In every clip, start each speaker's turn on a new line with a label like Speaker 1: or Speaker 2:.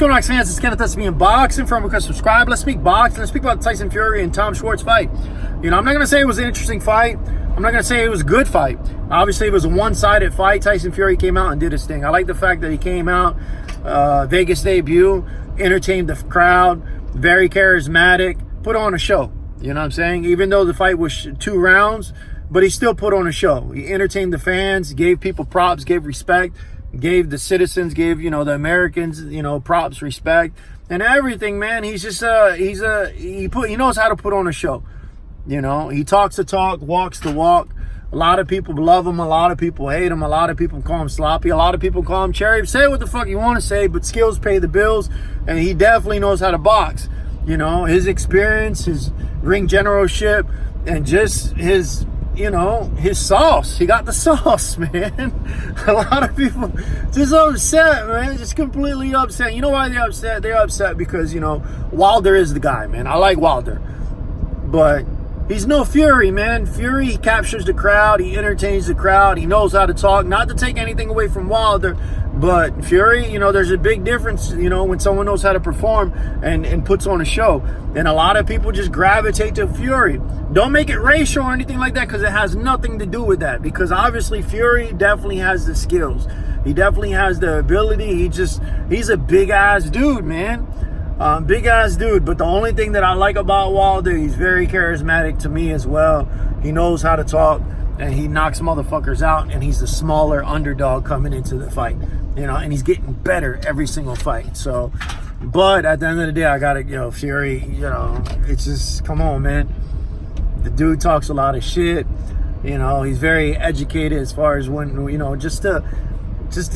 Speaker 1: going on, fans? It's Kenneth. That's me unboxing from because subscribe. Let's speak boxing. Let's speak about the Tyson Fury and Tom Schwarz fight. You know, I'm not going to say it was an interesting fight. I'm not going to say it was a good fight. Obviously, it was a one-sided fight. Tyson Fury came out and did his thing. I like the fact that he came out, Vegas debut, entertained the crowd, very charismatic, put on a show. You know what I'm saying? Even though the fight was 2 rounds, but he still put on a show. He entertained the fans, gave people props, gave respect, gave the citizens, gave, you know, the Americans, you know, props, respect, and everything, man. He's just he knows how to put on a show. You know, he talks the talk, walks the walk. A lot of people love him, a lot of people hate him, a lot of people call him sloppy, a lot of people call him cherry. Say what the fuck you want to say, but skills pay the bills, and he definitely knows how to box. You know, his experience, his ring generalship, and just his, you know, his sauce. He got the sauce, man. A lot of people just upset, man. Just completely upset. You know why they're upset? They're upset because, you know, Wilder is the guy, man. I like Wilder. But he's no Fury, man. Fury, he captures the crowd. He entertains the crowd. He knows how to talk. Not to take anything away from Wilder, but Fury, you know, there's a big difference, you know, when someone knows how to perform and puts on a show. And a lot of people just gravitate to Fury. Don't make it racial or anything like that, because it has nothing to do with that. Because obviously Fury definitely has the skills. He definitely has the ability. He's a big-ass dude, man. Big-ass dude. But the only thing that I like about Wilder, he's very charismatic to me as well. He knows how to talk, and he knocks motherfuckers out, and he's the smaller underdog coming into the fight. You know, and he's getting better every single fight. So, but at the end of the day, I gotta, you know, Fury, you know, it's just, come on, man. The dude talks a lot of shit. You know, he's very educated as far as when, you know, just to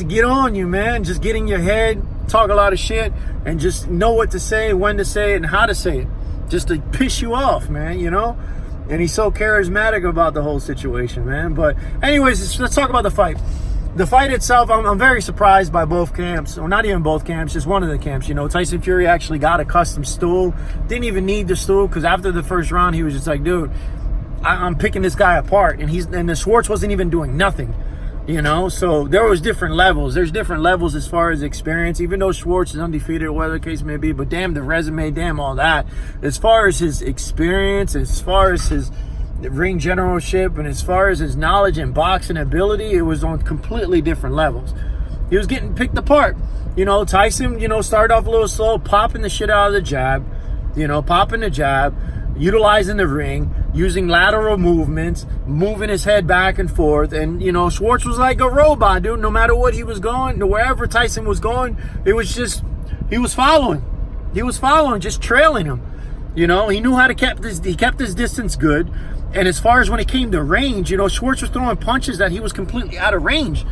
Speaker 1: get on you, man. Just get in your head, talk a lot of shit, and just know what to say, when to say it, and how to say it. Just to piss you off, man, you know? And he's so charismatic about the whole situation, man. But anyways, let's talk about the fight. The fight itself, I'm very surprised by both camps. Well, not even both camps, just one of the camps. You know, Tyson Fury actually got a custom stool. Didn't even need the stool, because after the first round, he was just like, dude, I'm picking this guy apart. And the Schwarz wasn't even doing nothing. You know, so there was different levels. There's different levels as far as experience, even though Schwarz is undefeated or whatever the case may be. But damn the resume, damn all that. As far as his experience, as far as his ring generalship, and as far as his knowledge and boxing ability, it was on completely different levels. He was getting picked apart. You know, Tyson, you know, started off a little slow, popping the shit out of the jab. You know, popping the jab, utilizing the ring, using lateral movements, moving his head back and forth. And, you know, Schwarz was like a robot, dude. No matter what he was going, wherever Tyson was going, it was just, he was following. He was following, just trailing him. You know, he knew how to he kept his distance good. And as far as when it came to range, you know, Schwarz was throwing punches that he was completely out of range.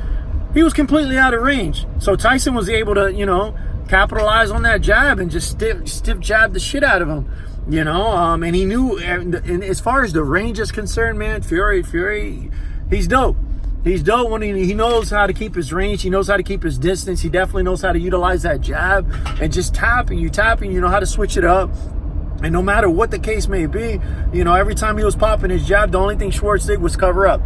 Speaker 1: He was completely out of range. So Tyson was able to, you know, capitalize on that jab and just stiff jab the shit out of him. You know, and he knew, and as far as the range is concerned, man, Fury, he's dope. He's dope when he knows how to keep his range. He knows how to keep his distance. He definitely knows how to utilize that jab and just tapping, you know how to switch it up. And no matter what the case may be, you know, every time he was popping his jab, the only thing Schwarz did was cover up.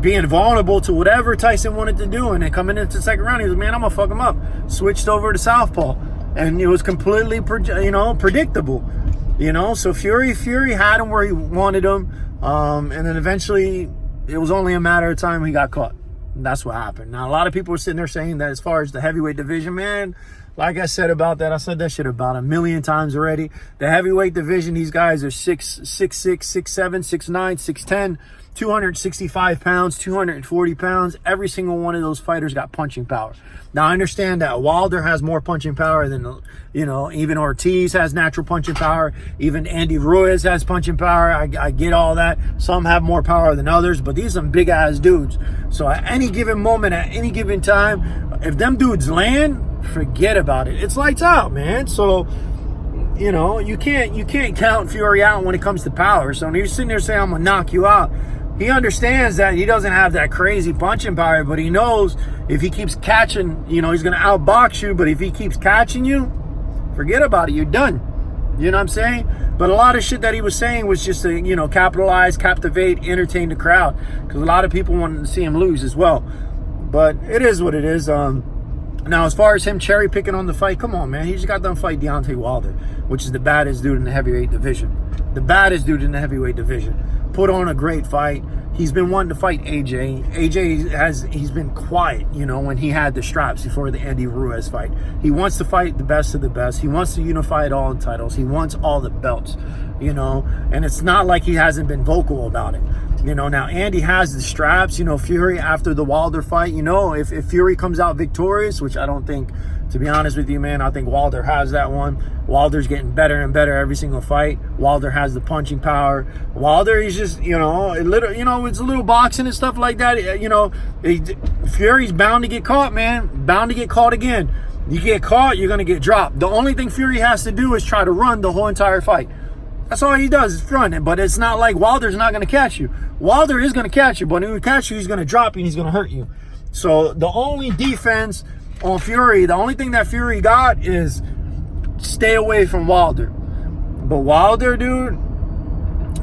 Speaker 1: Being vulnerable to whatever Tyson wanted to do. And then coming into the second round, he was, man, I'm going to fuck him up. Switched over to southpaw. And it was completely, you know, predictable. You know, so Fury had him where he wanted him. And then eventually, it was only a matter of time he got caught. And that's what happened. Now, a lot of people are sitting there saying that as far as the heavyweight division, man, like I said about that, I said that shit about 1,000,000 times already. The heavyweight division, these guys are 6'6", 6'7", 6'9", 6'10", 265 pounds, 240 pounds. Every single one of those fighters got punching power. Now, I understand that Wilder has more punching power than, you know, even Ortiz has natural punching power. Even Andy Ruiz has punching power. I get all that. Some have more power than others, but these are some big-ass dudes. So at any given moment, at any given time, if them dudes land, forget about it. It's lights out, man. So, you know, you can't count Fury out when it comes to power. So when you're sitting there saying, I'm going to knock you out, he understands that he doesn't have that crazy punching power, but he knows if he keeps catching, you know, he's going to outbox you. But if he keeps catching you, forget about it. You're done. You know what I'm saying? But a lot of shit that he was saying was just to, you know, capitalize, captivate, entertain the crowd. Because a lot of people wanted to see him lose as well. But it is what it is. Now, as far as him cherry picking on the fight, come on, man. He just got done fight Deontay Wilder, which is the baddest dude in the heavyweight division. The baddest dude in the heavyweight division. Put on a great fight. He's been wanting to fight AJ. He's been quiet, you know, when he had the straps before the Andy Ruiz fight. He wants to fight the best of the best. He wants to unify it all in titles. He wants all the belts, you know, and it's not like he hasn't been vocal about it. You know, now Andy has the straps, you know, Fury after the Wilder fight, you know, if Fury comes out victorious, which I don't think, to be honest with you, man, I think Wilder has that one. Wilder's getting better and better every single fight. Wilder has the punching power. Wilder, he's just, you know, it's a little boxing and stuff like that. You know, Fury's bound to get caught, man. Bound to get caught again. You get caught, you're going to get dropped. The only thing Fury has to do is try to run the whole entire fight. That's all he does is run it. But it's not like Wilder's not going to catch you. Wilder is going to catch you, but when he catch you, he's going to drop you and he's going to hurt you. So the only defense on Fury, the only thing that Fury got is stay away from Wilder. But Wilder, dude,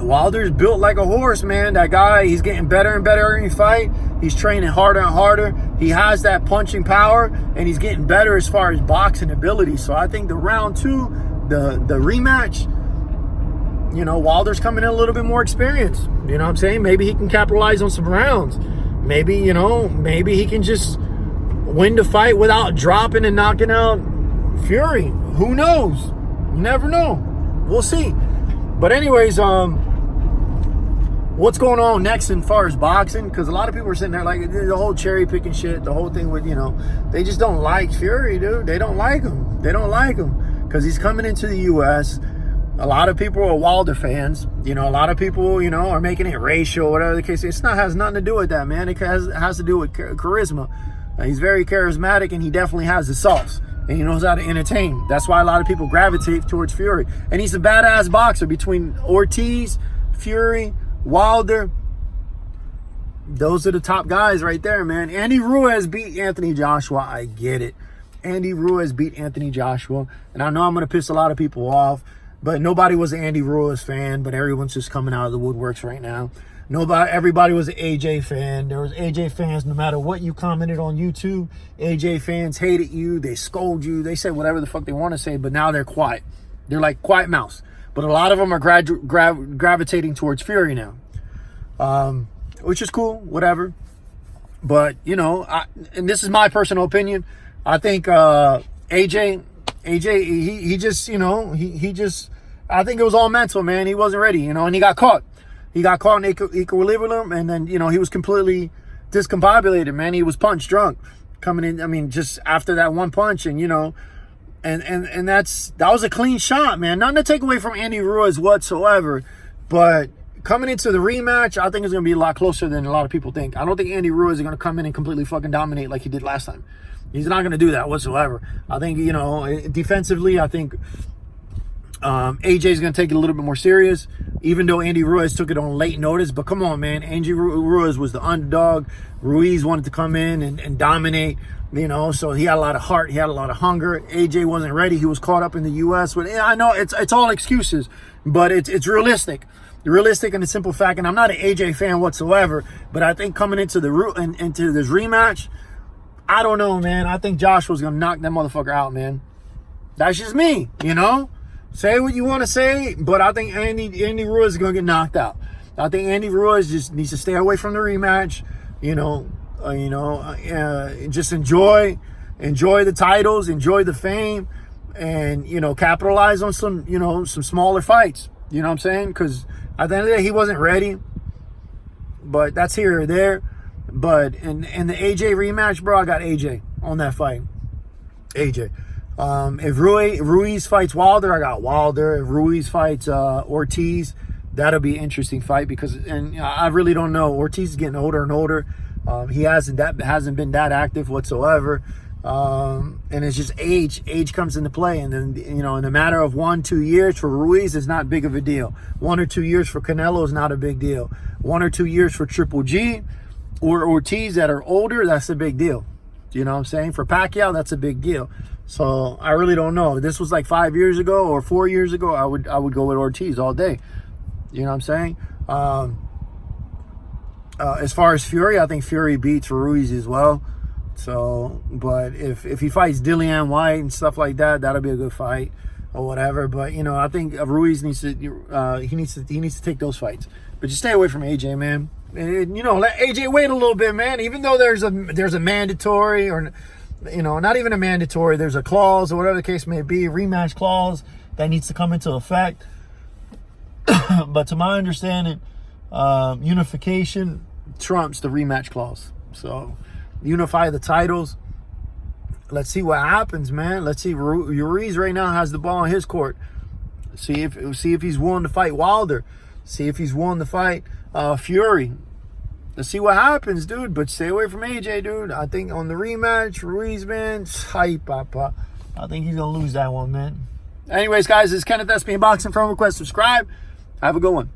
Speaker 1: Wilder's built like a horse, man. That guy, he's getting better and better every fight. He's training harder and harder. He has that punching power, and he's getting better as far as boxing ability. So I think the round 2, the rematch, you know, Wilder's coming in a little bit more experienced. You know what I'm saying? Maybe he can capitalize on some rounds. Maybe, you know, maybe he can just win the fight without dropping and knocking out Fury. Who knows? You never know. We'll see. But anyways, what's going on next as far as boxing? Because a lot of people are sitting there like the whole cherry picking shit, the whole thing with, you know, they just don't like Fury, dude. They don't like him. They don't like him because he's coming into the U.S. A lot of people are Wilder fans. You know, a lot of people, you know, are making it racial, whatever the case is. It's not, has nothing to do with that, man. It has to do with charisma. He's very charismatic, and he definitely has the sauce. And he knows how to entertain. That's why a lot of people gravitate towards Fury. And he's a badass boxer. Between Ortiz, Fury, Wilder, those are the top guys right there, man. Andy Ruiz beat Anthony Joshua. I get it. Andy Ruiz beat Anthony Joshua. And I know I'm going to piss a lot of people off. But nobody was an Andy Ruiz fan, but everyone's just coming out of the woodworks right now. Everybody was an AJ fan. There was AJ fans, no matter what you commented on YouTube. AJ fans hated you. They scold you. They say whatever the fuck they want to say, but now they're quiet. They're like quiet mouse. But a lot of them are gravitating towards Fury now, which is cool, whatever. But, you know, and this is my personal opinion. I think AJ, he just, you know, he just, I think it was all mental, man. He wasn't ready, you know, and he got caught. He got caught in equilibrium, and then, you know, he was completely discombobulated, man. He was punch drunk coming in. I mean, just after that one punch, and, you know, and that was a clean shot, man. Nothing to take away from Andy Ruiz whatsoever, but coming into the rematch, I think it's going to be a lot closer than a lot of people think. I don't think Andy Ruiz is going to come in and completely fucking dominate like he did last time. He's not going to do that whatsoever. I think, you know, defensively, I think AJ is going to take it a little bit more serious, even though Andy Ruiz took it on late notice. But come on, man. Andy Ruiz was the underdog. Ruiz wanted to come in and dominate, you know, so he had a lot of heart. He had a lot of hunger. AJ wasn't ready. He was caught up in the U.S. But I know it's all excuses, but it's realistic. Realistic in the simple fact, and I'm not an AJ fan whatsoever, but I think coming into into this rematch, I don't know, man. I think Joshua's going to knock that motherfucker out, man. That's just me, you know? Say what you want to say, but I think Andy Ruiz is going to get knocked out. I think Andy Ruiz just needs to stay away from the rematch, just enjoy the titles, enjoy the fame, and, you know, capitalize on some smaller fights. You know what I'm saying? Because at the end of the day, he wasn't ready, but that's here or there. But in the AJ rematch, bro, I got AJ on that fight. AJ. If Ruiz fights Wilder, I got Wilder. If Ruiz fights Ortiz, that'll be an interesting fight because, and I really don't know. Ortiz is getting older and older. He hasn't been that active whatsoever. And it's just age. Age comes into play, and then, you know, in a matter of 1-2 years for Ruiz is not big of a deal. 1 or 2 years for Canelo is not a big deal. 1 or 2 years for Triple G or Ortiz that are older, that's a big deal. You know what I'm saying? For Pacquiao, that's a big deal. So I really don't know. If this was like 5 years ago or 4 years ago, I would go with Ortiz all day. You know what I'm saying? As far as Fury, I think Fury beats Ruiz as well. So, but if he fights Dillian White and stuff like that, that'll be a good fight or whatever. But you know, I think Ruiz needs to he needs to take those fights. But just stay away from AJ, man. And, you know, let AJ wait a little bit, man. Even though there's a mandatory, or you know, not even a mandatory, there's a clause or whatever the case may be, a rematch clause that needs to come into effect. But to my understanding, unification trumps the rematch clause. So unify the titles. Let's see what happens, man. Let's see. Ruiz right now has the ball in his court. See if he's willing to fight Wilder. See if he's willing to fight Fury. Let's see what happens, dude. But stay away from AJ, dude. I think on the rematch, Ruiz, man, hype, papa. I think he's gonna lose that one, man. Anyways, guys, this is Kenneth SB Boxing. From request, subscribe. Have a good one.